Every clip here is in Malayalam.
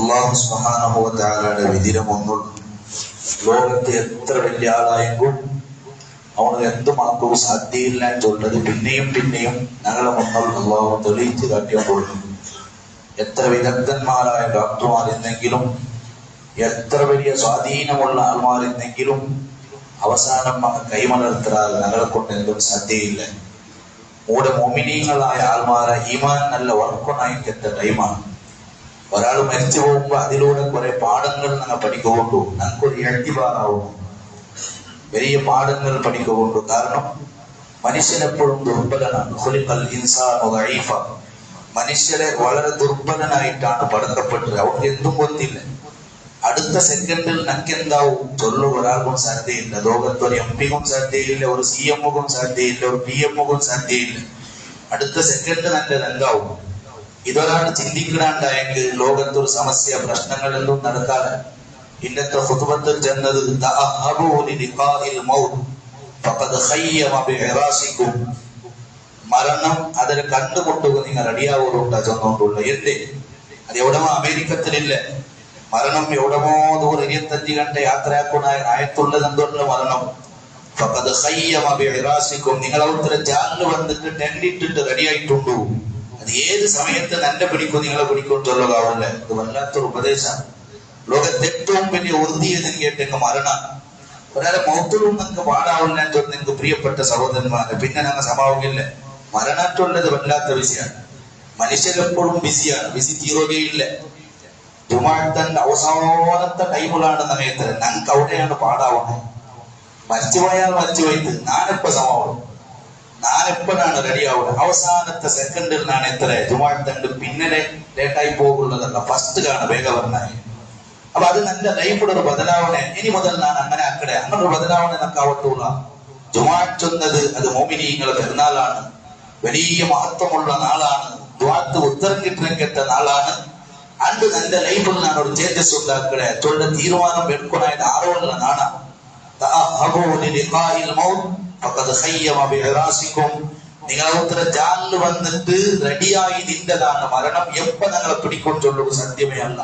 അല്ലാഹു സുബ്ഹാനഹു വ തആലയുടെ വിധിരം ഒന്നുള്ളൂ. ലോകത്തെ എത്ര വലിയ ആളായെങ്കിലും അവന് എന്തുമാക്കും സാധ്യയില്ല എന്നുള്ളത് പിന്നെയും പിന്നെയും ഞങ്ങളെ മുന്നിൽ അല്ലാഹു തെളിയിച്ചു കാട്ടിയപ്പോൾ എത്ര വിദഗ്ധന്മാരായ ഡോക്ടർമാരെന്നെങ്കിലും എത്ര വലിയ സ്വാധീനമുള്ള ആൾമാരെന്നെങ്കിലും അവസാനം കൈമലർത്താൽ ഞങ്ങളെ കൊണ്ട് എന്തും സാധ്യയില്ല. മൂടെ മോമിനീങ്ങളായ ആൾമാരെ ഈമാൻ നല്ല വർക്കൊണായിക്കെത്ത ടൈമാണ്. ഒരാൾ മരിച്ചു പോകുമ്പോൾ അതിലൂടെ കുറെ പാഠങ്ങൾ ഞങ്ങൾ പഠിക്കുകൊണ്ടു ഞങ്ങൾക്കൊരു എഴുതിവാറാവുന്നു, വലിയ പാഠങ്ങൾ പഠിക്കുകൊണ്ടു. കാരണം മനുഷ്യനെപ്പോഴും ദുർബലനാണ്. മനുഷ്യരെ വളരെ ദുർബലനായിട്ടാണ് പടക്കപ്പെട്ടത്. അവർക്ക് എന്തും കൊത്തില്ല. അടുത്ത സെക്കൻഡിൽ നക്കെന്താവും ചൊല്ലു ഒരാൾക്കും സാധ്യയില്ല. ലോകത്തൊരു എംപിക്കും സാധ്യയില്ല, ഒരു CM-ക്കും സാധ്യയില്ല, ഒരു PM-ക്കും സാധ്യയില്ല. അടുത്ത സെക്കൻഡ് നല്ല രംഗാവും. ഇതൊരാൾ ചിന്തിക്കാണ്ടായെങ്കിൽ ലോകത്തൊരു സമസ്യ പ്രശ്നങ്ങളെല്ലാം നടക്കാതെ ഇന്നത്തെ ഖുതുബത്തിൽ ചെന്നത് മരണം അതിൽ കണ്ടുമുട്ടുക നിങ്ങൾ റെഡിയാവുന്നുണ്ടാ ചെന്നോണ്ടുള്ള എന്തേ അത് എവിടമോ അമേരിക്കത്തിലില്ല മരണം, എവിടമോ 125 ഗണ്ട യാത്രയാക്കുന്ന ആയത്തുള്ളത് എന്തുള്ള മരണം. നിങ്ങൾ അവിടുത്തെ ജാലിന് വന്നിട്ട് ടെൻഡിട്ടിട്ട് റെഡി ആയിട്ടുണ്ടോ? അത് ഏത് സമയത്ത് തന്നെ പിടിക്കും, നിങ്ങളെ പിടിക്കും ചൊല്ലുകാവില്ല. ഇത് വല്ലാത്തൊരു ഉപദേശമാണ്. ലോകത്തെ ഏറ്റവും വലിയ ഉറുതിയെന്ന് കേട്ടെങ്കിൽ മരണം. ഒരാളെ മൗത്തിലും നിങ്ങൾക്ക് പാടാവില്ല എന്ന് ചൊല്ല് നിങ്ങൾക്ക് പ്രിയപ്പെട്ട സഹോദരന്മാരെ. പിന്നെ ഞങ്ങൾ സമാവില്ല. മരണത്തുള്ളത് വല്ലാത്ത വിഷയമാണ്. മനുഷ്യരെപ്പോഴും ബിസിയാണ്, ബിസി തീരുകയില്ല. ജുമാഅത്തിന്റെ അവസാനത്തെ ടൈമിലാണ് സമയത്ത് ഞങ്ങൾക്ക് അവിടെയാണ് പാടാവുന്നത്. മരിച്ചുപോയാൽ മരിച്ചുപോയിട്ട് ഞാനെപ്പോ സമാവും, ഞാനെപ്പോഴാണ് റെഡിയാവുന്നത്? അവസാനത്തെ സെക്കൻഡിൽ ഞാൻ എത്ര ജുമാഅത്തുണ്ട് പിന്നെ ലേറ്റായി പോകുള്ളതല്ല, ഫസ്റ്റ് കാണും വേഗം പറഞ്ഞാൽ. അപ്പൊ അത് നല്ല ലൈഫിടെ ഒരു ബദലാവണേ. ഇനി മുതൽ ഞാൻ അങ്ങനെ ആക്കടെ, അങ്ങനെ ഒരു ബദലാവണേ നമുക്ക് ആവത്തൂല. ജുമാഅത്തുന്നത് അത് മോമിനീങ്ങളെ പെരുന്നാളാണ്, വലിയ മഹത്വമുള്ള നാളാണ്, ദുആക്ക് ഉത്തരം കിട്ടുന്ന നാളാണ്. അണ്ട് നല്ല ലൈഫിൽ ഞാൻ ഒരു ചേഞ്ചസ് ഉണ്ടാക്കടെ ചൊല്ല തീരുമാനം എടുക്കണായത് ആരോള്ള നാണാ. നിങ്ങൾ ഉത്തര ജാലിൽ വന്നിട്ട് റെഡിയായി നിന്റെതാണ് മരണം. എപ്പ ഞങ്ങളെ പിടിക്കും ചൊല്ലുക സാധ്യമേ അല്ല.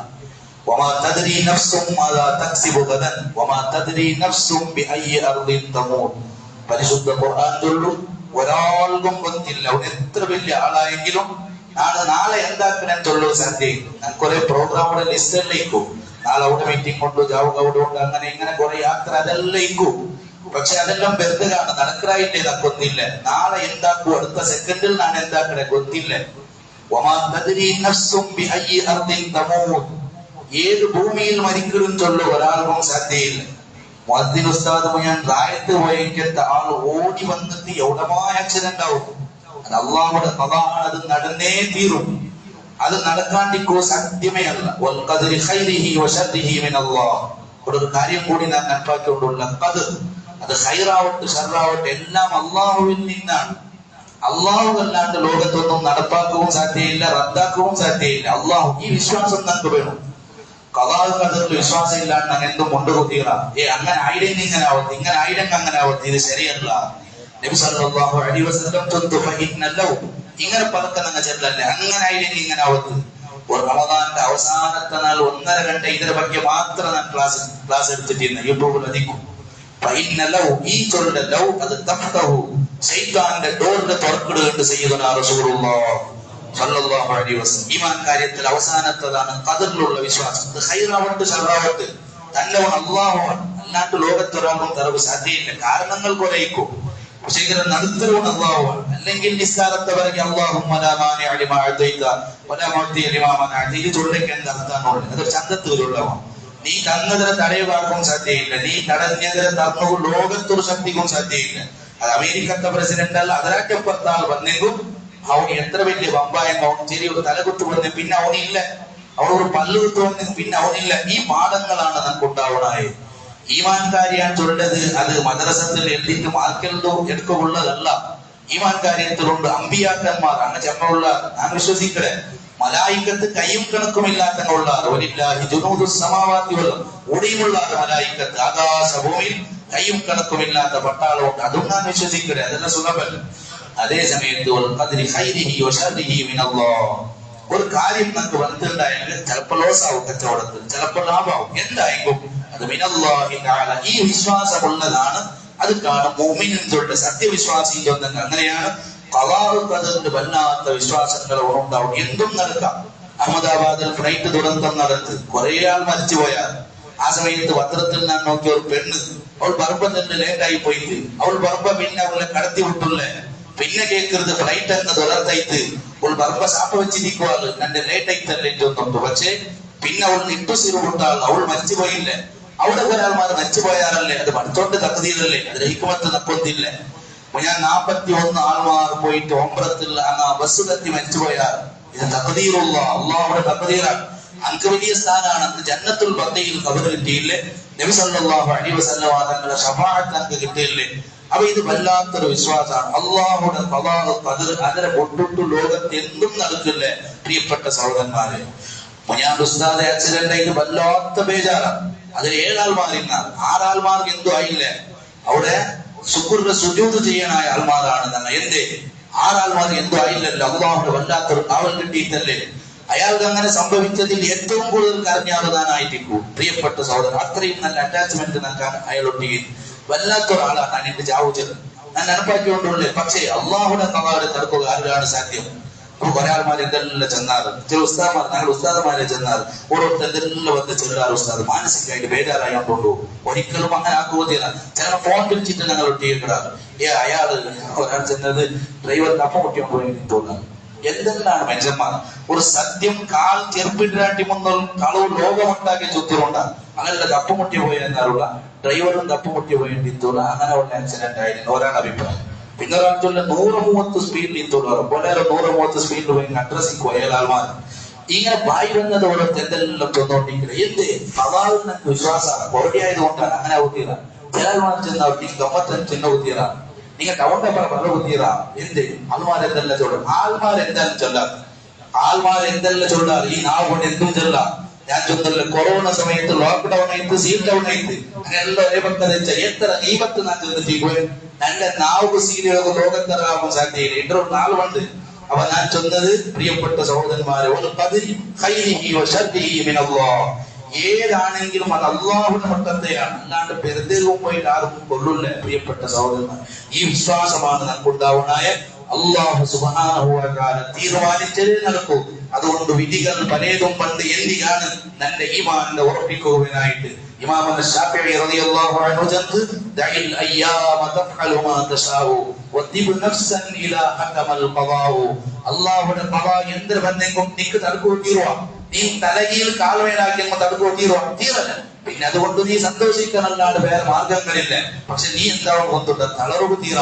പരിശുദ്ധ ഖുർആൻ ചൊല്ലും ഒരാൾക്കും ಗೊತ್ತಿಲ್ಲ. അവൻ എത്ര വലിയ ആളായെങ്കിലും നാളെ എന്താക്കാൻ ചൊല്ലു സാധ്യത. ഞാൻ കുറെ പ്രോഗ്രാമുടെ ലിസ്റ്റിലേക്കും നാളെ അവിടെ മീറ്റിംഗ് കൊണ്ട് ജാവുക അവിടെ ഉണ്ട്, അങ്ങനെ ഇങ്ങനെ കുറെ യാത്ര അതെല്ലാം ഇക്കും. പക്ഷെ അതെല്ലാം വെറുതെയാണ്, നടക്കായിട്ടേ കൊന്നില്ല. നാളെ എന്താക്കൂ, അടുത്ത സെക്കൻഡിൽ ഞാൻ എന്താക്കണേ ಗೊತ್ತಿല്ല. ഏത് ഭൂമിയിൽ മരിക്കലും ചൊല്ലു ഒരാൾക്കും സാധ്യയില്ല. മുഅദ്ദിൻ ഉസ്താദ് ഞാൻ റായത്ത് പോയിക്കത്ത ആൾ ഓടി വന്നിട്ട് എവിടമാ ആക്സിഡന്റ് ആവും. അത് അള്ളാഹുടെ ഖദാഅാണ്, അത് നടന്നേ തീരും. അത് നടക്കാണ്ടിക്കോ സാധ്യമേ അല്ല. ഒരു കാര്യം കൂടി ഞാൻ മനസ്സിലാക്കിക്കൊണ്ടുള്ള അത് ഖൈറാവട്ടെ ഷർറാവട്ടെ എല്ലാം അള്ളാഹുവിൽ നിന്നാണ്. അള്ളാഹു അല്ലാണ്ട് ലോകത്തൊന്നും നടപ്പാക്കവും സാധ്യയില്ല, റദ്ദാക്കവും സാധ്യയില്ല. അള്ളാഹു ഈ വിശ്വാസം നമുക്ക് വേണം. ഖദാഅ് ഖദറിൽ വിശ്വാസം ഇല്ലാണ്ട് ഞാൻ എന്തും കൊണ്ടുകുത്തിയറ അങ്ങനെ ആയില്ലെങ്കിൽ ഇങ്ങനെ ആവത്ത്, ഇങ്ങനെ ആയില്ലെങ്കിൽ അങ്ങനെ ആവത്ത്, ഇത് ശരിയല്ല. നബി സല്ലല്ലാഹു അലൈഹി വസല്ലം ഇങ്ങനെ പലക്കെ നിങ്ങൾ ചെല്ലല്ലേ, അങ്ങനെ ആയില്ലെങ്കിൽ ഇങ്ങനെ ആവത്ത്. ഒരു റമദാന്റെ അവസാനത്തെ നാൾ 1.5 ഗണ്ട ഇതിനെ ಬಗ್ಗೆ മാത്രം ഞാൻ ക്ലാസ് എടുത്തിട്ടിരുന്നു. യൂട്യൂബിൽ അധികം ഈ ചൊല്ലുടെ ലൗ അത് തഫ്തഹു ശൈത്താന്റെ ഡോറിന്റെ തുറക്കിടുകയുണ്ട് സയ്യിദുനാ റസൂലുള്ളാഹി സല്ലല്ലാഹു അലൈഹി വസല്ലം. ഈമാൻ കാര്യത്തിൽ അവസാനത്തതാണ് ഖദറിലുള്ള വിശ്വാസം. അത് ഖൈറാവട്ടെ ഷർറാവട്ടെ തന്നവൻ അല്ലാഹുവാണ്, അല്ലാണ്ട് ലോകത്തൊരാളും തറവ് സാധ്യയില്ല. കാരണങ്ങൾ കുറയിക്കും, പക്ഷേ ഇങ്ങനെ നടത്തുവൻ അല്ലാഹുവാണ്. അല്ലെങ്കിൽ നിസ്കാരത്തെ പറഞ്ഞ അല്ലാഹുമ്മ ലാ മാനിഅ ലിമാ അഅതൈത വലാ മുഅ്തിയ ലിമാ മനഅത, ഇത് ചൊല്ലിക്കാൻ അർത്ഥമാണ്. അതൊരു ചന്തത്തിലുള്ളതാണ്. നീ തന്നതിനെ തടയുവാർക്കും സാധ്യയില്ല, നീ തടഞ്ഞതിനെ തന്നു ലോകത്തൊരു ശക്തിക്കും സാധ്യയില്ല. അത് അമേരിക്കത്തെ പ്രസിഡന്റ് അല്ല, അതിനകപ്പുറത്താൾ വന്നെങ്കും അവന് എത്ര വലിയ വമ്പായെന്ന് അവൻ ചെറിയൊരു തലകുത്ത് വന്നു പിന്നെ അവനില്ല, അവനൊരു പല്ലുകുത്ത് വന്നു പിന്നെ അവനില്ല. ഈ പാഠങ്ങളാണ് നമുക്ക് ഉണ്ടാവണായത്. ഈമാൻകാരിയാൻ ചൊല്ലത് അത് മദ്രസത്തിൽ എഴുതിയിട്ട് മാർക്കെല്ലാം എടുക്കുള്ളതല്ല. ഈമാൻ കാര്യത്തിലുണ്ട് അമ്പിയാക്കന്മാർ അങ്ങനെ ചെമ്മയുള്ള ഞാൻ വിശ്വസിക്കട്ടെ. മലായിക്കത്ത് കയ്യും കണക്കുമില്ലാത്തങ്ങുള്ള ഓടിയുമുള്ള മലായിക്കത്ത് ആകാശഭൂമിയിൽ കയ്യും കണക്കുമില്ലാത്ത പട്ടാളമുണ്ട്. അതും ഞാൻ വിശ്വസിക്കട്ടെ, അതെല്ലാം സുലഭല്ല. അതേ സമയത്ത് ഒരു കാര്യം നമുക്ക് വന്നിട്ടുണ്ടായെങ്കിൽ ചിലപ്പോൾ ലോസ് ആവും കച്ചവടത്തിൽ, ചിലപ്പോൾ ലാഭമാവും, എന്തായെങ്കിലും അത് മിനല്ലാഹി തആല. ഈ വിശ്വാസമുള്ളതാണ്. അത് കാണും മുഅ്മിനീങ്ങളുടെ സത്യവിശ്വാസിന്റെ ഒന്നെങ്കിൽ അങ്ങനെയാണ്. ഖദാഉ ഖദറിന്റെ വല്ലാത്ത വിശ്വാസങ്ങൾ ഉണ്ടാവും. എന്തും നടക്കാം. അഹമ്മദാബാദിൽ ഫ്ലൈറ്റ് ദുരന്തം നടത്ത് കുറെ ആൾ മരിച്ചുപോയാൽ ആ സമയത്ത് പത്രത്തിൽ ഞാൻ നോക്കിയ ഒരു പെണ്ണ്, അവൾ ബർബ തന്നെ ലേറ്റായി പോയിട്ട് അവൾ ബർബ പിന്നെ അവളെ കടത്തി വിട്ടുള്ള പിന്നെ കേൾക്കരുത് ഫ്ലൈറ്റ് എന്ന് ദുരന്തയിട്ട് അവൾ ബർബ സാപ്പ വെച്ചിരിക്കുവാൾ എന്റെ ലേറ്റായിട്ടല്ലേ തോന്നുന്നുണ്ട്. പക്ഷേ പിന്നെ അവൾ നിട്ടുസിറുകൊണ്ടാൾ അവൾ മരിച്ചുപോയില്ലേ. അവിടെ ഒരാൾമാർ മരിച്ചുപോയാറല്ലേ, അത് പഠിച്ചോണ്ട് തക്കതീരല്ലേ, അത് ഹിക്മത്ത് നക്കൊന്നില്ല. ഞാൻ 41 ആൾമാർ പോയിട്ട് ഒമ്പറത്തിൽ ബസ് കത്തി മരിച്ചുപോയാൽ ഇത് തക്കതീറുള്ള അള്ളാഹുടെ തക്കതീറാണ്. അങ്ക് വലിയ സ്ഥാനാണ്. അന്ന് ജന്നത്തുൽ ബഖീൽ ഖബർ കിട്ടിയില്ലേ, നബി സല്ലല്ലാഹു അലൈഹി വസല്ലം തങ്ങളുടെ ശഫാഅത്ത് അങ്ക് കിട്ടിയില്ലേ. അപ്പൊ ഇത് വല്ലാത്തൊരു വിശ്വാസമാണ്. അള്ളാഹുടെ ഖദാഉ ഖദർ അതിനെ കൊണ്ടിട്ട് ലോകത്ത് എന്തും നടക്കില്ലേ പ്രിയപ്പെട്ട സഹോദരന്മാരെ. ഞാൻ ഉസ്താദെ ആക്സിഡന്റ് ആയിട്ട് വല്ലാത്ത ബേജാറാണ്. അതിൽ 7 ആൾമാരിന്നാൽ 6 ആൾമാർക്ക് എന്തോ ആയില്ലേ, അവിടെ ശുക്റിന്റെ സുജൂദ് ചെയ്യാനായ ആൾമാരാണ് തന്നെ. എന്തേ 6 ആൾമാർ എന്തോ ആയില്ലല്ലോ, അള്ളാഹുടെ വല്ലാത്തൊരു കാവൽ കിട്ടിയിട്ടല്ലേ. അയാൾക്ക് അങ്ങനെ സംഭവിച്ചതിൽ ഏറ്റവും കൂടുതൽ കരഞ്ഞാറുതാനായിരിക്കും പ്രിയപ്പെട്ട സഹോദരൻ. അത്രയും നല്ല അറ്റാച്ച്മെന്റ് നൽകാൻ അയാളൊട്ടിയിൽ വല്ലാത്തൊരാളാണ് ഞാൻ എന്റെ ചാവുചത് ഞാൻ നടപ്പാക്കിക്കൊണ്ടുള്ളേ. പക്ഷേ അള്ളാഹുടെ ഖദാഅ തടുക്കുക ആരാണ് സാധ്യം? അപ്പൊ കുറെ ആൾമാർ എന്തെല്ലാം ചെന്നാറ്, ചില ഉസ്താദ്മാർ ഞങ്ങൾ ഉസ്താദന്മാരെ ചെന്നാറ് ഓരോരുത്തർ എന്തെല്ലാം വന്ന് ചെല്ലാറ് ഉസ്താദ് മാനസികമായിട്ട് ബേജാറായി കൊണ്ടുപോകും. ഒരിക്കലും അങ്ങനെ ആക്കുവതില്ല. ചില ഫോൺ വിളിച്ചിട്ട് ഞങ്ങൾ ഒട്ടിയിടാറ്. അയാള് ഒരാൾ ചെന്നത് ഡ്രൈവർക്ക് അപ്പം ഒട്ടിയോണ്ട് പോയി തോന്നാറ്. എന്തെല്ലാം മനുഷ്യന്മാർ ഒരു സത്യം കാൽ ചെറുപ്പിടാട്ടി മുന്നൽ കളവ് ലോകമുണ്ടാക്കി ചുറ്റുകൊണ്ടാണ്. അങ്ങനെ കപ്പുമുട്ടി പോയി എന്നാലുള്ള ഡ്രൈവറും കപ്പുമുട്ടി പോയി തോന്നുക. അങ്ങനെ ഉള്ള ആക്സിഡന്റ് ആയിരുന്നു ഒരാളുടെ അഭിപ്രായം. പിന്നെ ഒരാൾ ചൊല്ല 130 സ്പീഡിൽ തോന്നുക പോലെ 130 സ്പീഡിൽ പോയി അഡ്രസ്സിൽ പോയാൽ ആൾമാർ ഇങ്ങനെ വായി വന്നത് ഓരോരുത്തർ എന്തെല്ലാം തോന്നോണ്ടിരിക്കുന്നത്. എന്ത് ഖദാഇന് വിശ്വാസമാണ്. കൊറേ ആയതുകൊണ്ടാണ് അങ്ങനെ കുത്തിയത. ചില ആൾമാർ ചെന്ന 95 ചിന്ന കുത്തിയതാണ്. നിങ്ങൾ ടൗണിന്റെ പല കുത്തിയതാ. എന്ത് ആൾമാരെന്തെല്ലാം ചൊല്ലാം, ആൾമാരെന്തായാലും ചൊല്ലാം, ആൾമാരെന്തെല്ലാം ചൊല്ലാറ്. ഈ നാൾ കൊണ്ട് എന്തും ചൊല്ലാം. ഞാൻ ചൊന്നല്ല കൊറോണ സമയത്ത് ലോക്ക്ഡൌൺ ആയിട്ട് സീൽ ഡൗൺ ആയിട്ട് അങ്ങനെല്ലാം ഒരേ പക്കത എത്ര നീപത്ത് ഞാൻ ചെന്നിട്ട് നല്ല നാവ് സീലുകൾ ലോകത്തറാവാൻ സാധ്യതയില്ല. ഇത്ര നാളുണ്ട്. അപ്പൊ ഞാൻ ചൊന്നത് പ്രിയപ്പെട്ട സഹോദരന്മാരെ, ഏതാണെങ്കിലും അത് അള്ളാഹുവിന്റെ മട്ടത്തെയാണ്, അല്ലാണ്ട് പെരുതേവും പോയിട്ട് ആർക്കും കൊള്ളില്ല. പ്രിയപ്പെട്ട സഹോദരന്മാർ, ഈ വിശ്വാസമാണ് നമുക്കുണ്ടാവുന്നായ. അള്ളാഹു സുബ്ഹാനഹു വ തആല തീരുമാനിച്ചതേ നടക്കൂ. അതുകൊണ്ട് വിധികൾ പലതും പണ്ട് എന്തിനാണ് തന്റെ ഈമാനിനെ ഉറപ്പിക്കുവാനായിട്ട് ഇമാം ശാഫിഈ റളിയല്ലാഹു അൻഹു ചൊല്ലുന്നു, ദഇൽ അയ്യാമ തഫഅലു മാ തശാഉ വതിബ് നഫ്സൻ ഇലാ ഹകമൽ ഖദാഉ. അല്ലാഹുവിന്റെ ഖദാ എന്ത് വന്നെങ്കും നിക്ക് തടുക്കോ തീരുവാ. നീ തലകീൽ കാൽവേലാക്കി തടുക്കോ തീരുവാ, തീരല്ല. പിന്നെ അതുകൊണ്ട് നീ സന്തോഷിക്കാനല്ലാണ്ട് വേറെ മാർഗങ്ങളില്ല. പക്ഷെ നീ എന്താണ് കൊണ്ടുണ്ട് തളർവ് തീറ.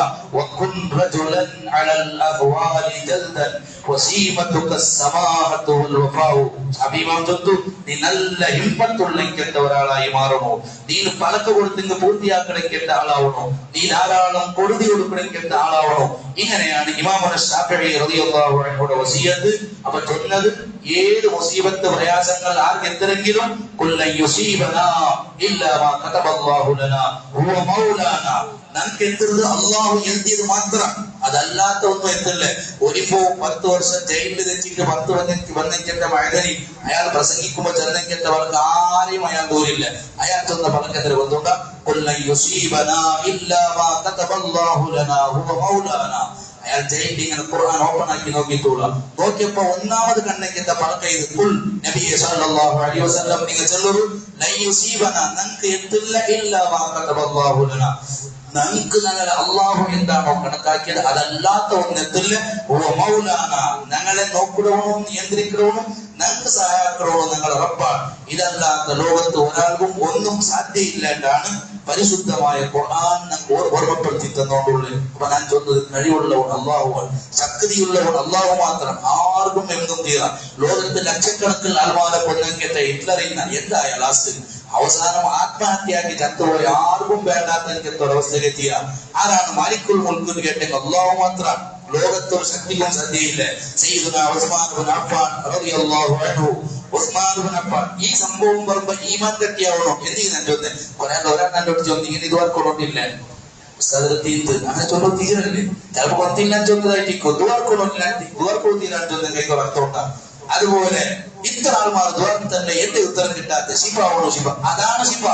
നീ നല്ല ഹിമ്മത്തുള്ളേണ്ട ഒരാളായി മാറണോ. നീ പലക്ക് കൊടുത്തെങ്കിൽ പൂർത്തിയാക്കണേണ്ട ആളാവണോ. നീ ധാരാളം കൊടുതി കൊടുക്കണേണ്ട ആളാവണോ. ഇങ്ങനെയാണ് ഇമാമുന ശാഫിഈ റളിയല്ലാഹു അൻഹുയുടെ വസിയത്ത്. അപ്പൊ ചൊന്നത് ഏത് മുസീബത്ത് പ്രയാസങ്ങൾ ആർക്ക് എന്തെങ്കിലും കുല്ലൻ യുസീബനാ ഇല്ലാ മാ കതബല്ലാഹു ലനാ ഹുവ മൗലാനാ. നമുക്ക് എന്ത് അള്ളാഹു എഴുതിയത് മാത്രം, അതല്ലാത്ത ഒന്നും എത്തില്ല. ഒരിപ്പോ 10 വർഷം ജയിലിൽ വെച്ചിട്ട് 10 വന്നിക്കേണ്ട മഴനി അയാൾ പ്രസംഗിക്കുമ്പോ ചെറുതേണ്ട അവർക്ക് ആരെയും അയാൾ ദൂരില്ല. അയാൾ ചെന്ന പലക്കെതിരെ വന്നുണ്ട കുല്ലൻ യുസീബനാ ഇല്ലാ മാ കതബല്ലാഹു ലനാ ഹുവ മൗലാനാ. അയാൾ ജയിലിൽ ഇങ്ങനെ ഖുർആൻ ഓപ്പൺ ആക്കി നോക്കിയിട്ടുള്ള നോക്കിയപ്പോ ഒന്നാമത് കണ്ണെങ്കിന്റെ പലക്ക ഇത് കുൽ നബിയെ സല്ലല്ലാഹു അലൈഹി വസല്ലം നിങ്ങൾ ചൊല്ലു ലൻ യുസീബനാ നമുക്ക് എത്തില്ല ഇല്ലാ മാ കതബല്ലാഹു ലനാ. നമുക്ക് ഞങ്ങളെ അള്ളാഹു എന്താണോ കണക്കാക്കിയത് അതല്ലാത്ത ഒന്നെത്തില്ല. ഞങ്ങളെ നോക്കിടവണവും നിയന്ത്രിക്കണവും ഞങ്ങൾക്ക് സഹായിക്കണവും ഞങ്ങളെ റബ്ബാണ്. ഇതല്ലാത്ത ലോകത്ത് ഒരാൾക്കും ഒന്നും സാധ്യയില്ലാണ്ടാണ് പരിശുദ്ധമായ ഖുർആൻ ഓർമ്മപ്പെടുത്തി തന്നോണ്ടുള്ളത്. അപ്പൊ ഞാൻ ചൊന്നത് കഴിവുള്ളവൻ അള്ളാഹുവാണ്, ശക്തിയുള്ളവൻ അള്ളാഹു മാത്രം. ആർക്കും എന്തും തീരാം. ലോകത്ത് ലക്ഷക്കണക്കിന് ആൾമാരെ കൊന്നേറ്റ ഹിറ്റ്ലറിയുന്ന എന്തായ ലാസ്റ്റ് അവസാനം ആത്മഹത്യയാക്കി ചത്തുപോയി ആർക്കും വേണ്ടാത്ത ഒരവസ്ഥയിലെത്തിയ ആരാണ്? മാലിക്കുൽ മുൽക്ക് കേട്ടെങ്കിൽ അള്ളാഹു മാത്രമാണ്. ലോകത്തൊരു ശക്തിക്കും സാധ്യയില്ല. സയ്യിദുനാ ഉസ്മാൻ ഇബ്നു അഫ്ഫാൻ റളിയല്ലാഹു അൻഹു, ഉസ്മാൻ ഇബ്നു അഫ്ഫാൻ ഈ സംഭവം പറയുമ്പോ ഈമാൻ കെട്ടിയാവണോ എന്തെങ്കിലും ഞാൻ ചോദിച്ചത്. ഒരാൾ കണ്ടോട്ട് ചോദിച്ചു ഇങ്ങനെ ഇതുവാർക്കൊണ്ടില്ല അങ്ങനെ ചൊല്ലോ തീരല്ലേ. ചിലപ്പോ കൊത്തില്ല ചോദിച്ചതായിട്ട് ഇതുവാർക്കൊണ്ടില്ല ഇതുവാർക്കൊ തീരാൻ ചോദിച്ച കൈക്ക് അർത്ഥമുണ്ടാ. അതുപോലെ ഇത്ര ആൾമാർ ദ്വാരം തന്നെ എന്റെ ഉത്തരം കിട്ടാത്ത ശിഫാണോ ശിഫ, അതാണ് ശിഫ,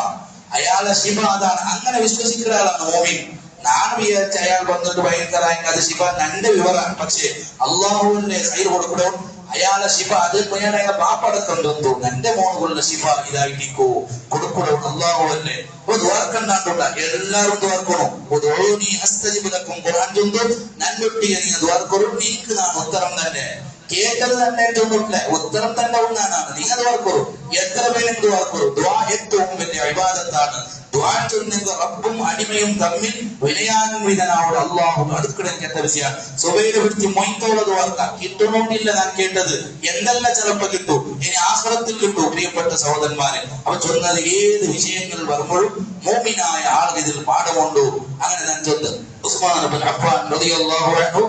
അയാളെ ശിഫ അതാണ്. അങ്ങനെ വിശ്വസിക്കുന്ന ആളാണ് മോമിൻ. ഞാൻ വിചാരിച്ച അയാൾ വന്നിട്ട് ഭയങ്കരമായി അത് ശിഫ എന്റെ വിവരമാണ്. പക്ഷേ അള്ളാഹുവിന്റെ കയ്യിൽ കൊടുക്കണം അയാളെ ശിഫ. അത് അയാളെ പാപ്പടക്കം തോന്നുന്നു എന്റെ മോണുള്ള ശിഫ ഇതായിട്ടിക്കോ കൊടുക്കണം അള്ളാഹുവല്ലേ. ദ്വാർക്കണ്ടാണ്ടുള്ള എല്ലാവരും ദ്വാർക്കണം. ഖുർആൻ ചൊല്ലുന്നു നന്മൊട്ടിയെ നീ ദ്വാർക്കൊരു നീക്ക് നാണ് ഉത്തരം തന്നെ കേട്ടത് തന്നെ ചൊന്നിട്ടില്ല, ഉത്തരം തന്നെ ഒന്നാണ്. നീ അത് ദ്വാർക്കൊരു എത്ര പേരും ദ്വാർക്കൊരു. ദ്വാ ഏറ്റവും വലിയ ഇബാദത്താണ്. റബ്ബും അടിമയും തമ്മിൽ വിനയാൻവിധനാവുന്ന അള്ളാഹു അടുക്കിടയ്ക്കത്തെ വിഷയമാണ്. സുബൈരെ പിടിച്ച് മൊയ്ത്തോളത് വാർത്ത കിട്ടണമെന്നില്ല. ഞാൻ കേട്ടത് എന്തെല്ലാം ചിലപ്പോ കിട്ടൂ, ഇനി ആഖിറത്തിൽ കിട്ടൂ. പ്രിയപ്പെട്ട സഹോദരന്മാരെ, അവ ചൊന്നത് ഏത് വിഷയങ്ങൾ വരുമ്പോഴും മോമിനായ ആളുകൾ ഇതിൽ പാഠമുണ്ടോ. അങ്ങനെ ഞാൻ ചൊന്നത് ഉസ്മാൻ ഇബ്നു അഫ്ഫാൻ റളിയല്ലാഹു അൻഹു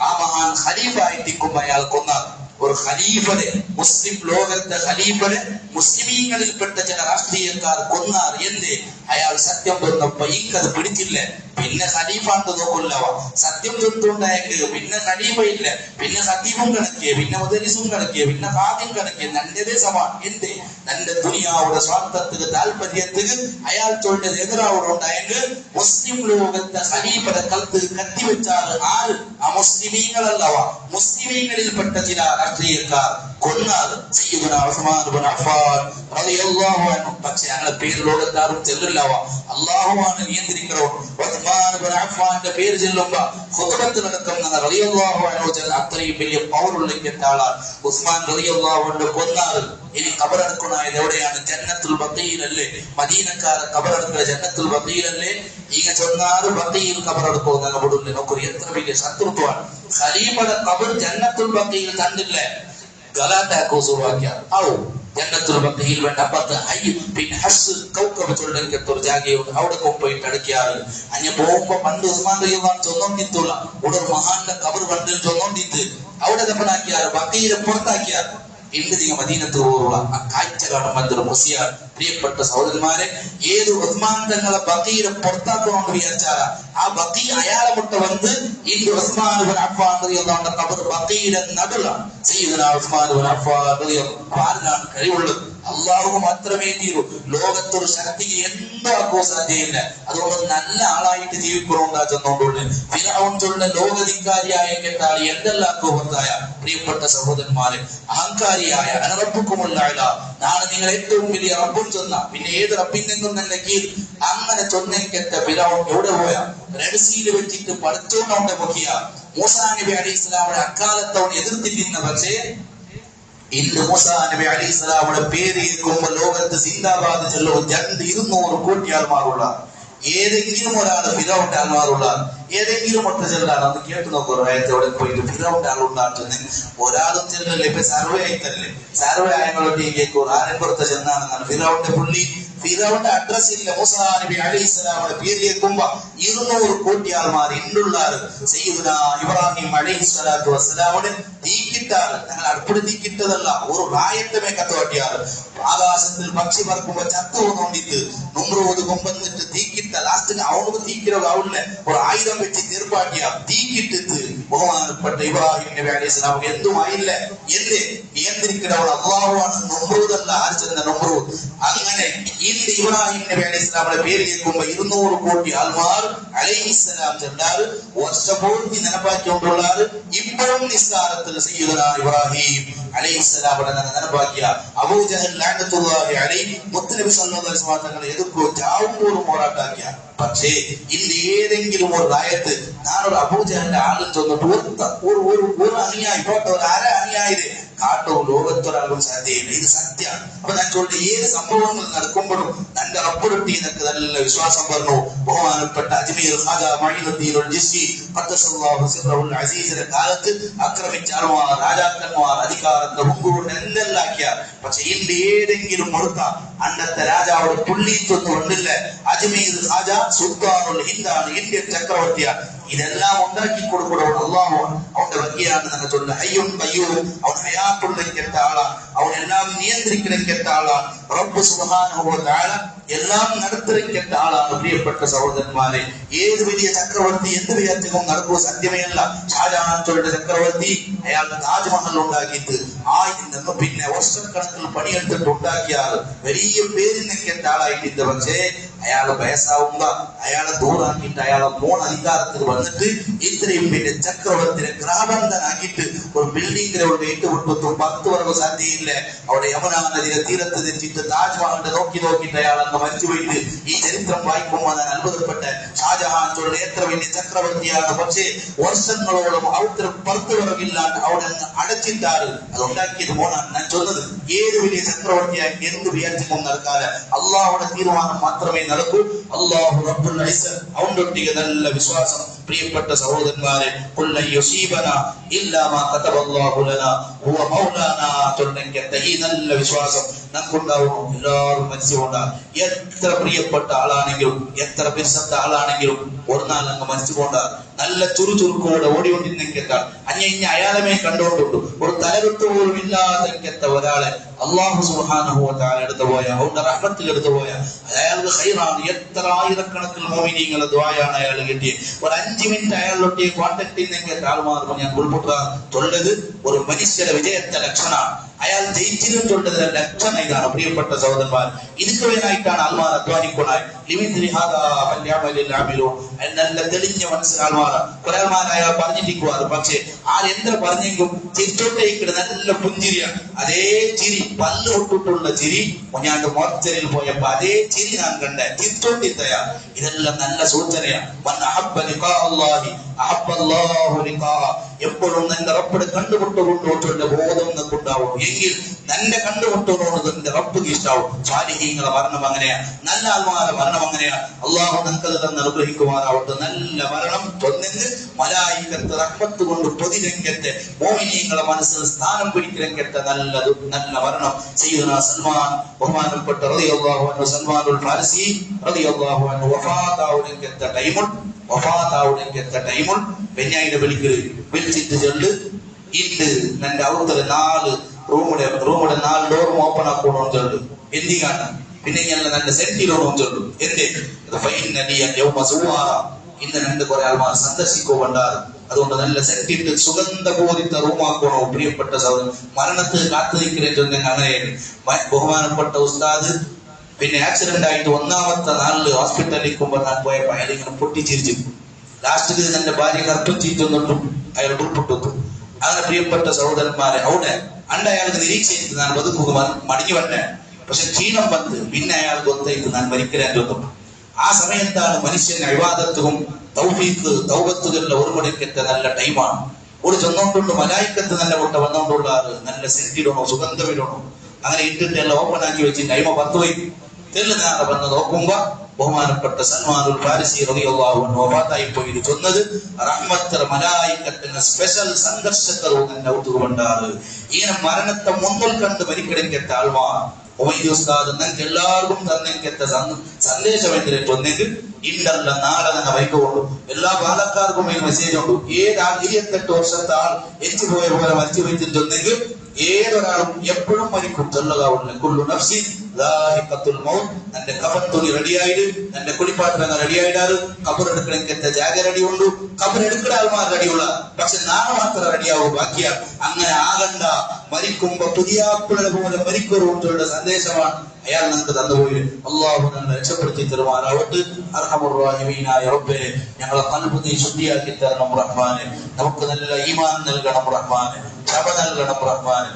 ആ മഹാൻ ഖലീഫ ആയിട്ടിരിക്കുമ്പോൾ അയാൾ കൊന്നാർ. ഒരു ഖലീഫനെ, മുസ്ലിം ലോകത്തെ ഖലീഫനെ മുസ്ലിമീങ്ങളിൽപ്പെട്ട ചില രാഷ്ട്രീയക്കാർ കൊന്നാർ. എന്തേ? അയാൾ സത്യം തന്നപ്പോ ഈക്കത് പിടിച്ചില്ല. പിന്നെ ഖലീഫാണ്ട് നോക്കില്ലവ സത്യം തൊട്ടുണ്ടായെങ്കിൽ പിന്നെ ഖലീഫ ഇല്ല. പിന്നെ ഖതീബും കണക്കിയ, പിന്നെ മുദരിസും കണക്കിയ, പിന്നെ ഖാദിം കണക്കിയ നന്റേതേ സമാൻ. എന്തേ? തന്റെ ദുനിയാവുടെ സ്വാർത്ഥത്തിന് താല്പര്യത്തിന് അയാൾ ചൊല്ലത് എതിരാവുണ്ടായെങ്കിൽ മുസ്ലിം ലോകത്തെ ഖലീഫയുടെ കൽത്ത് കത്തിവെച്ചാൽ ആര്? ആ മുസ്ലിമീങ്ങളല്ലവ, മുസ്ലിമീങ്ങളിൽപ്പെട്ട ചില രാഷ്ട്രീയക്കാർ കൊന്നാർ സയ്യിദുനാ ഉസ്മാൻ ഇബ്നു അഫ്ഫാൻ റളിയല്ലാഹു അൻഹു. പക്ഷേ അങ്ങനെ പേര് ലോകത്താരും ചെല്ലില്ലവ, അല്ലാഹുവാണ് നിയന്ത്രിക്കണോ. ഉസ്മാൻ ഇബ്നു അഫ്ഫാന്റെ പേര് ചെല്ലുമ്പോ ഖുതുബത്ത് നടക്കുന്ന റളിയല്ലാഹു അൻഹു ചെന്ന അത്രയും വലിയ പവറുള്ള ആളാണ് ഉസ്മാൻ റളിയല്ലാഹു അൻഹു. കൊന്നാർ. ഇനി ഖബറടക്കണായത് എവിടെയാണ്? ജന്നത്തുൽ ബഖീൽ അല്ലേ? മദീനക്കാരെ ഖബറടക്കൽ ജന്നത്തുൽ ബഖീൽ അല്ലേ? ഇങ്ങ ചൊന്നാറ് ബഖീൽ ഖബറടക്കോ എന്നവിടെ നോക്കൂ. എത്ര വലിയ ശത്രുത്വമാണ്. ഖലീഫയുടെ ഖബർ ജന്നത്തുൽ ബഖീൽ കണ്ടില്ലേ? ഗലാത്താക്കോ സുവാക്യ ഔ ജന്നത്തുൽ ബഖീൽ വേണ്ട അപ്പുറത്ത് പിന്നെ ഹസ് കൗക്കബ് ചൊല്ലിക്കത്തൊരു ജാഗയുണ്ട്. അവിടെ കൊണ്ടുപോയിട്ട് അടക്കിയാറ്. അഞ്ഞ പോകുമ്പോ പണ്ട് ഉസ്മാൻ റളിയല്ലാഹു അൻഹു ചൊന്നോണ്ടിത്തുള്ള ഇവിടെ ഒരു മഹാന്റെ ഖബർ കണ്ടിൽ ചൊന്നോണ്ടിത്ത് അവിടെ ദഫനാക്കിയാറ്, ബഖീലെ പുറത്താക്കിയാറ്. ഇന്ന് നിങ്ങൾ മദീനത്ത് പോലുള്ള ആ കാഴ്ച കാണുമ്പോൾ മുസിയാർ. പ്രിയപ്പെട്ട സഹോദരന്മാരെ, ഏത് ഉസ്മാൻ തങ്ങളെ ബഖീലെ പുറത്താക്കണമെന്ന് വിചാരിച്ചാല ആ ബഖീ അയാളെ മുട്ട വന്ന് ഇന്ന് ഉസ്മാൻ ഇബ്നു അഫ്ഫാൻ റളിയല്ലാഹു അൻഹു ഖബർ ബഖീലെ നടുലാണ്. സയ്യിദുനാ ഉസ്മാൻ ഇബ്നു അഫ്ഫാൻ റളിയല്ലാഹു അൻഹു ആരിലാണ് കഴിവുള്ളത്? അള്ളാഹു മാത്രമേ തീരൂ. ലോകത്തൊരു ശക്തിക്ക് എന്താക്കോ സാധ്യയില്ല. അതുകൊണ്ട് നല്ല ആളായിട്ട് ജീവിക്കണോണ്ടാ ചെന്നോണ്ടുള്ളു. ഫിർഔൻ ചൊല്ല ലോകധികാരിയായ കേട്ടാൽ എന്തെല്ലാക്കോ ഭർത്തായ. പ്രിയപ്പെട്ട സഹോദരന്മാരെ, അഹങ്കാരിയായ അനറബുക്കുമുള്ള നാളെ നിങ്ങൾ ഏറ്റവും വലിയ റബ്ബും ചൊന്ന പിന്നെ ഏത് റബ്ബിൽ നിന്നും തന്നെ കീഴ് അങ്ങനെ ചൊന്നേക്കെത്ത ഫിർഔൻ എവിടെ പോയ റെഡ്സീൽ വെച്ചിട്ട് പഠിച്ചോണ്ടോണ്ട് മുഖിയ മൂസാ നബി അലൈഹി ഇസ്ലാമിനെ അക്കാലത്തവൻ എതിർത്തിരുന്ന. പക്ഷേ ഇന്ന് മൂസാ നബി അലൈഹി സ്വലാമിന്റെ പേര് കേൾക്കുമ്പോൾ ലോകത്ത് സിന്ദാബാദ് ചെല്ലും 200 കോടി ആൾമാരുള്ള ഏതെങ്കിലും ഒരാൾ ഫിറൗന്റെ ആൾമാരുള്ള ഏതെങ്കിലും ഒറ്റ ചെല്ലാണ്. അത് കേട്ട് നോക്കൂ. അവിടെ പോയിട്ട് ഫിറൗന്റെ ആളുണ്ടാകുന്ന ഒരാളും ചെല്ലല്ലേ. ഇപ്പൊ സർവേ ആയിട്ടല്ലേ, സർവേ ആയങ്ങളൊക്കെ കേൾക്കൂ. ആരെപ്പുറത്ത് ചെന്നാണെന്നാണ് ഫിറൗന്റെ പുള്ളി. ഫിറൗന്റെ അഡ്രസ് ഇല്ല. മൂസാ നബി അലൈഹി സ്വലാമിന്റെ പേര് കേൾക്കുമ്പോ 200 കോടി ആൾമാർ ഇന്നുള്ളാറ്. സയ്യിദുനാ ഇബ്രാഹിം അലൈഹി സ്വലാത്തു വസ്സലാമിന് തീക്കിട്ടാറ്. ഞങ്ങൾ അടുപ്പിട്ട് തീക്കിട്ടതല്ല, ഒരു റായത്തെ കത്തുവാട്ടിയാറ്. ആകാശത്തിൽ പക്ഷി പറക്കുമ്പോ ചത്തു പോന്നിട്ട് നുമ്രൂദ് കൊമ്പന്നിട്ട് തീക്കിട്ട ലാസ്റ്റിന് അവർക്ക് തീക്കിടാവില്ല. ഒരു ആയുധം വെച്ച് തീർപ്പാട്ടിയ തീക്കിട്ടിട്ട് ബഹുമാനപ്പെട്ട ഇബ്രാഹിം നബി അലൈഹി സ്വലാം എന്തുമായില്ല എന്ന് നിയന്ത്രിക്കുന്നവൾ അള്ളാഹുവാണ്. നുമ്രൂദല്ല, ആര് ചെന്ന നുമ്രൂദ്. അങ്ങനെ ഇന്ന് ഇബ്രാഹിം നബി അലൈഹി സ്വലാമിന്റെ പേര് കേൾക്കുമ്പോ 200 കോടി ആൾമാർ അലൈഹിസ്സലാം ചെല്ലാറ് വർഷപൂർത്തി നിലപ്പാക്കിക്കൊണ്ടുള്ളാറ്. ഇപ്പോഴും നിസ്കാരത്തിൽ സയ്യിദുനാ ഇബ്രാഹിം അലൈഹിസ്സലാമിനെ നിലപ്പാക്കിയ അബൂജഹൽ ലഅനത്തുല്ലാഹി അലൈഹി മുത്തനബി സല്ലല്ലാഹു അലൈഹി വസല്ലം തങ്ങളെ എതിർക്കോ ചാവുമ്പോഴും പോരാട്ടാക്കിയ. പക്ഷേ ഇന്ന് ഏതെങ്കിലും ഒരു രായത്ത് ഞാനൊരു അബൂജഹലിന്റെ ആളും ചെന്നിട്ട് ഒരു അനുയായി പോട്ടെ, ഒരു അര അനുയായി കാട്ടവും ലോകത്തൊരാളും സാധ്യയില്ല. ഇത് സത്യമാണ്. അപ്പൊ ഞാൻ ചോദിച്ചു, ഏത് സംഭവങ്ങൾ നടക്കുമ്പോഴും തന്റെ റബ്ബുരുട്ടി എന്നൊക്കെ നല്ല വിശ്വാസം പറഞ്ഞു. ബഹുമാനപ്പെട്ട അജ്മീർ ഖാജ മഈനുദ്ദീനുൽ ജിസ്രി ഖദ്ദസല്ലാഹു സിർറഹുൽ അസീസിന്റെ കാലത്ത് ആക്രമിച്ച ആൾമാർ, രാജാക്കന്മാർ, അധികാരത്തെ മുമ്പുകൊണ്ട് എന്തെല്ലാക്കിയ. പക്ഷെ ഇന്ന് ഏതെങ്കിലും മുഴുത്ത അന്നത്തെ രാജാவோட പുള്ളിത്തൊന്നും ഉണ്ടില്ല. അജ്മീർ ഖാജ സുൽത്താനുൽ ഹിന്ദാണ്, ഇന്ത്യൻ ചക്രവർത്തിയാണ്. ഇതെല്ലാം ഉണ്ടാക്കി കൊടുക്കണം അള്ളാഹു. അവന്റെ വകയാണ് ഞങ്ങൾ ചൊല്ല ഹയ്യും ഖയ്യൂം. അവൻ ഹയാത്തുള്ള ആളാണ്, അവൻ എല്ലാം നിയന്ത്രിക്കുന്ന ആളാണ്. റബ്ബ് സുബ്ഹാനഹു വ തആല എല്ലാം നടത്തിരിക്കേണ്ട ആളാണ്. പ്രിയപ്പെട്ട സഹോദരന്മാരെ, ഏത് വലിയ ചക്രവർത്തി എന്ത് വിചാരിച്ചും നടക്കുക സത്യമേ അല്ല. ഷാജഹാൻ ചക്രവർത്തി അയാൾ താജ്മഹൽ ഉണ്ടാക്കിയിട്ട് നിന്ന് പിന്നെ വർഷക്കണക്കിൽ പണിയെടുത്തിട്ട് ഉണ്ടാക്കിയാൽ വലിയ പേരിനൊക്കെ ആളായിട്ടുണ്ട്. പക്ഷേ അയാള് വയസ്സാവുമ്പോ അയാളെ ദൂരാക്കിയിട്ട് അയാളെ മോൺ അധികാരത്തിൽ വന്നിട്ട് ഇത്രയും പിന്നെ ചക്രവർത്തിനെ ഗ്രാമന്ധനാക്കിയിട്ട് ഒരു ബിൽഡിങ്ങിനെ ഒരു ഏറ്റുവിട്ടും 10 വർഷം സാധ്യയില്ല. അവിടെ യമുനാ നദിയുടെ തീരത്ത് തെറ്റിട്ട് താജ്മഹലിന്റെ നോക്കിയിട്ട് അയാൾ അങ്ങ് മരിച്ചുപോയിട്ട് ഈ ചരിത്രം വായിക്കുമ്പോൾ ഞാൻ അത്ഭുതപ്പെട്ട ഷാജഹാൻ എത്ര വലിയ ചക്രവർത്തിയാണ്. പക്ഷേ വർഷങ്ങളോളം അവിടുത്തെ 10 വർഷമില്ലാണ്ട് അവിടെ അടച്ചിട്ടാറ് അത് ഉണ്ടാക്കിയത് മോനാണ്. ഞാൻ ചൊന്നത് ഏത് വലിയ ചക്രവർത്തിയായി എന്ത് വിചാരിച്ചും നടക്കാതെ അള്ളാഹുടെ തീരുമാനം മാത്രമേ നടക്കൂ. അല്ലാഹു റബ്ബുൽ ഇസ്സത്ത് അവനൊട്ടിಗೆ നല്ല വിശ്വാസം. പ്രിയപ്പെട്ട സഹോദരന്മാരെ, ഖുൽ യുസീബനാ ഇല്ലാ മാ കതബല്ലാഹു ലനാ ഹുവ മൗലാനാ തുടങ്ങിയ ഈ നല്ല വിശ്വാസം നമുക്കുണ്ടാവും. എല്ലാവരും മനസ്സിലുണ്ടാകും. എത്ര പ്രിയപ്പെട്ട ആളാണെങ്കിലും എത്ര ബിസിനസ് ആളാണെങ്കിലും ഒരു നാൾ അങ്ങ് മനസ്സിലുണ്ടാകും. നല്ല ചുറുചുറുക്കോടെ ഓടിക്കൊണ്ടിരുന്നെങ്കിൽ അഞ്ഞ അയാളമേ കണ്ടുകൊണ്ടുണ്ട് ഒരു തലകുത്ത് പോലും ഇല്ലാതെ ഒരാളെ അള്ളാഹു സുബ്ഹാനഹു വ തആല എടുത്തു പോയ അവന്റെ റഹ്മത്തിൽ എടുത്തു പോയ അയാൾക്ക് ഖൈറാണ്. എത്ര ആയിരക്കണക്കിന് മോമിനീങ്ങളെ ദുആയാണ് അയാൾ കിട്ടിയത്. ഒരു 5 മിനിറ്റ് അയാളൊട്ടി കോൺടാക്ട് ചെയ്യുന്നെങ്കിൽ ആൾമാർക്കും ഞാൻ ഉൾപ്പെട്ടാൻ തൊള്ളത് ഒരു മനുഷ്യന്റെ വിജയത്തെ ലക്ഷണമാണ്. അയാൾ ജയിച്ചിട്ടുള്ളതിന്റെ ലക്ഷണം ഇതാണ്. പ്രിയപ്പെട്ട സഹോദരന്മാർ, ഇതിക്ക് വേനായിട്ടാണ് ആൾമാർ അധ്വാനിക്കുന്നത്. നല്ല തെളിഞ്ഞ മനസ്സിലാൾമാർ കുറെ ആൾമാർ അയാൾ പറഞ്ഞിട്ടിരിക്കുവാറ്. പക്ഷെ ആരെന്ത്ര പറഞ്ഞെങ്കിലും ചിരിച്ചോട്ടേക്കിട്ട് നല്ല പുഞ്ചിരിയാണ്. അതേ ചിരി പല്ല് ഒട്ടിട്ടുള്ള ചിരി ഞാണ്ട് മോർച്ചറിൽ പോയപ്പോ അതേ ചിരി ഞാൻ കണ്ട ചിരിച്ചോട്ടിത്തയാ. ഇതെല്ലാം നല്ല സൂചനയാണ്. എപ്പോഴും നിന്റെ റബ്ബിനെ കണ്ടുമുട്ടുകൊണ്ടോട്ടുള്ള ബോധം നിനക്കുണ്ടാവും. എങ്കിൽ നിന്റെ കണ്ടുമുട്ടുന്നത് നിന്റെ റബ്ബിക്ക് ഇഷ്ടാവും. സ്വാലിഹീങ്ങളുടെ മരണം അങ്ങനെയാണ്, നല്ല ആൾമാരുടെ മരണം അങ്ങനെയാണ്. അള്ളാഹു നമുക്കത് തന്നെ അനുഗ്രഹിക്കുവാനാവട്ടെ. നല്ല മരണം തൊന്നെന്ന് മലായികത്ത് റഹ്മത്ത് കൊണ്ട് പൊതിരംഗത്തെ മോഹിനീങ്ങളുടെ മനസ്സിൽ സ്ഥാനം പിടിക്കരംഗത്തെ നല്ല മരണം സയ്യിദുനാ സൽമാൻ ബഹുമാനപ്പെട്ട റളിയല്ലാഹു അൻഹു സൽമാനുൽ ഫാരിസി റളിയല്ലാഹു അൻഹു വഫാത്താവുടെങ്കത്തെ ടൈമുൾ പെഞ്ഞായിയുടെ വിളിച്ചിട്ട് ചൊല്ല് ഇണ്ട് നിന്റെ അവത്തല് 4 റൂമുടെ 4 ഡോറും ഓപ്പൺ ആക്കണോ ചൊല്ലു. എന്തിനാണ് പിന്നെ ഞാൻ നല്ല സെന്റിലോണോ ചൊല്ലു. എന്തേ ഇന്ന് 2 കുറെ ആൾമാർ സന്ദർശിക്കുകൊണ്ടാറ്. അതുകൊണ്ട് നല്ല സെറ്റിട്ട് സുഗന്ധപൂരിത റൂമാക്കണോ. പ്രിയപ്പെട്ട സഹോദരൻ, മരണത്തിൽ കാത്തിരിക്കുന്നേ അങ്ങനെയാണ്. ബഹുമാനപ്പെട്ട ഉസ്താദ് പിന്നെ ആക്സിഡന്റ് ആയിട്ട് 1ാമത്തെ നാളില് ഹോസ്പിറ്റലിൽ നിൽക്കുമ്പോൾ ഞാൻ പോയപ്പോ അയാൾ ഇങ്ങനെ പൊട്ടിച്ചിരിച്ചു. ലാസ്റ്റ് എന്റെ ഭാര്യ ഗർഭിച്ചിട്ടും അയാൾ ഉൾപ്പെട്ടു. അങ്ങനെ പ്രിയപ്പെട്ട സഹോദരന്മാരെ, അവിടെ അയാൾക്ക് നിരീക്ഷിച്ചിട്ട് ഞാൻ ബതുക്കുക മടിഞ്ഞു വന്നേ. പക്ഷെ ക്ഷീണം വന്ന് പിന്നെ അയാൾ ഗൊത്തേക്ക് ഞാൻ മരിക്കലാൻ തോന്നും. ആ സമയത്താണ് മനുഷ്യന് ഇബാദത്തും തൗബത്തുകളിലെ ഒരുമണിക്കത്തെ നല്ല ടൈമാണ്. ഒരു ചെന്നോണ്ടുണ്ട് മലായിക്കത്ത് നല്ല കൊട്ട വന്നോണ്ടുള്ള നല്ല സെന്റിടണോ സുഗന്ധമിടണോ അങ്ങനെ ഇട്ടിട്ട് എല്ലാം ഓപ്പൺ ആക്കി വെച്ച് ടൈമ 10 പോയി തെല്ലുനാളെ വന്ന് നോക്കുമ്പോ ബഹുമാനപ്പെട്ട സൽമാനുൽ ഫാരിസി റളിയല്ലാഹു അൻഹു വഫാത്തായി പോയി. ചൊന്നത് റഹ്മത്തുൽ മലായികത്തിന്റെ സ്പെഷ്യൽ സന്ദർശകരും തന്നെ ഔതുകൊണ്ടാണ്. ഈ മരണത്തെ മുന്നിൽ കണ്ട് മരിക്കടങ്കത്തെ ആൾമാർ ഉസ്താദ് നിങ്ങൾക്ക് എല്ലാവർക്കും തന്നെങ്കത്തെ സന്ദേശം എന്തിനെങ്കിൽ ഇണ്ടല്ല നാളെ തന്നെ വൈകൊള്ളു. എല്ലാ പാലക്കാർക്കും ഈ മെസ്സേജ് ഉണ്ട്. 28 വർഷത്തെ ആൾ എച്ചു പോയ പോലെ മരിച്ചു വെച്ചിട്ടുണ്ടെങ്കിൽ ഏതൊരാളും എപ്പോഴും മരിക്കും. എന്റെ കഫൻ തുണി റെഡിയായിട്ട് എന്റെ കുളിപ്പാട്ടങ്ങൾ റെഡിയായിട്ടാറ്. കബർ എടുക്കണത്തെ ജാഗ റെഡി ഉണ്ട്. കബർ എടുക്കുന്ന ആൾമാർ റെഡിയുള്ള, പക്ഷെ നാളെ മാത്രം റെഡിയാവും. ബാക്കിയാ അങ്ങനെ ആകണ്ട. മരിക്കുമ്പോ പുതിയാപ്പിള പോലെ മരിക്കൊരു സന്ദേശമാണ് അയാൾ നമുക്ക് തന്നുപോയി. അള്ളാഹു നമ്മളെ രക്ഷപ്പെടുത്തി തരുമാറാവട്ടെ. അർഹമുർ റഹീമീനായ റബ്ബേ, ഞങ്ങളെ ഖൽബ് നീ ശുദ്ധിയാക്കി തരണം റഹ്മാനെ. നമുക്ക് നല്ല ഈമാൻ നൽകണം റഹ്മാനെ, ക്ഷമ നൽകണം റഹ്മാനെ.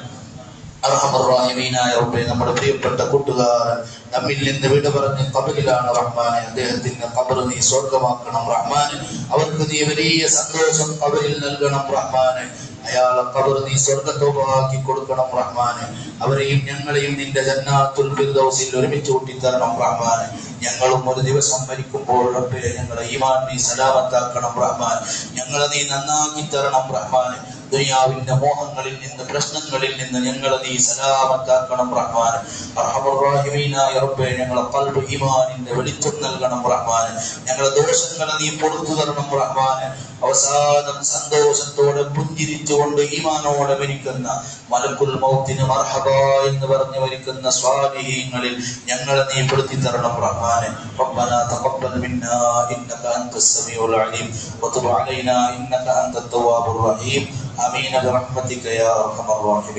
അർഹമുർ റഹീമീനായ റബ്ബേ, നമ്മുടെ പ്രിയപ്പെട്ട കൂട്ടുകാരൻ നമ്മിൽ നിന്ന് വിട പറഞ്ഞ് ഖബറിലാണ് റഹ്മാനെ. അദ്ദേഹത്തിന്റെ ഖബർ നീ സ്വർഗമാക്കണം റഹ്മാനെ. അവർക്ക് നീ വലിയ സന്തോഷം ഖബറിൽ നൽകണം റഹ്മാനെ. അയാളെ ഖബർ നീ സ്വർഗത്തോപാക്കി കൊടുക്കണം റഹ്മാനെ. അവരെയും ഞങ്ങളെയും നിന്റെ ജന്നാത്തുൽ ഫിർദൗസിൽ ഒരുമിച്ച് കൂട്ടിത്തരണം റഹ്മാനെ. ഞങ്ങളും ഒരു ദിവസം മരിക്കുമ്പോൾ റബ്ബേ ഞങ്ങളെ ഈമാൻ നീ സലാമത്താക്കണം റഹ്മാൻ. ഞങ്ങളെ നീ നന്നാക്കി തരണം റഹ്മാനെ. ദുനിയാവിന്റെ മോഹങ്ങളിൽ നിന്ന് പ്രശ്നങ്ങളിൽ നിന്ന് ഞങ്ങളെ നീ സലാമത്താക്കണം റഹ്മാൻ. അർഹമർ റഹീമീനായ റബ്ബേ, ഞങ്ങളെ ഖൽബ് ഈമാനിന്റെ വെളിച്ചം നൽകണം റഹ്മാൻ. ഞങ്ങളെ ദോഷങ്ങളെ നീ പൊറുത്തു തരണം റഹ്മാൻ. അവസാനം സന്തോഷത്തോടെ പുഞ്ചിരിച്ചുകൊണ്ട് ഈമാനോടെ മരിക്കുന്ന മലക്കുൽ മൗത്തിന് മർഹബ എന്ന് പറഞ്ഞു മരിക്കുന്ന സ്വാലിഹീങ്ങളിൽ ഞങ്ങളെ നീ പെടുത്തി തരണം റഹ്മാനെ. റബ്ബനാ തഖബ്ബൽ മിന്നാ ഇന്നക അൻതസ് സമീഉൽ അലീം വതുബ് അലൈനാ ഇന്നക അൻതത് തവ്വാബുർ റഹീം. ആമീൻ ബിറഹ്മതിക യാ അർഹമർ റഹീമീൻ.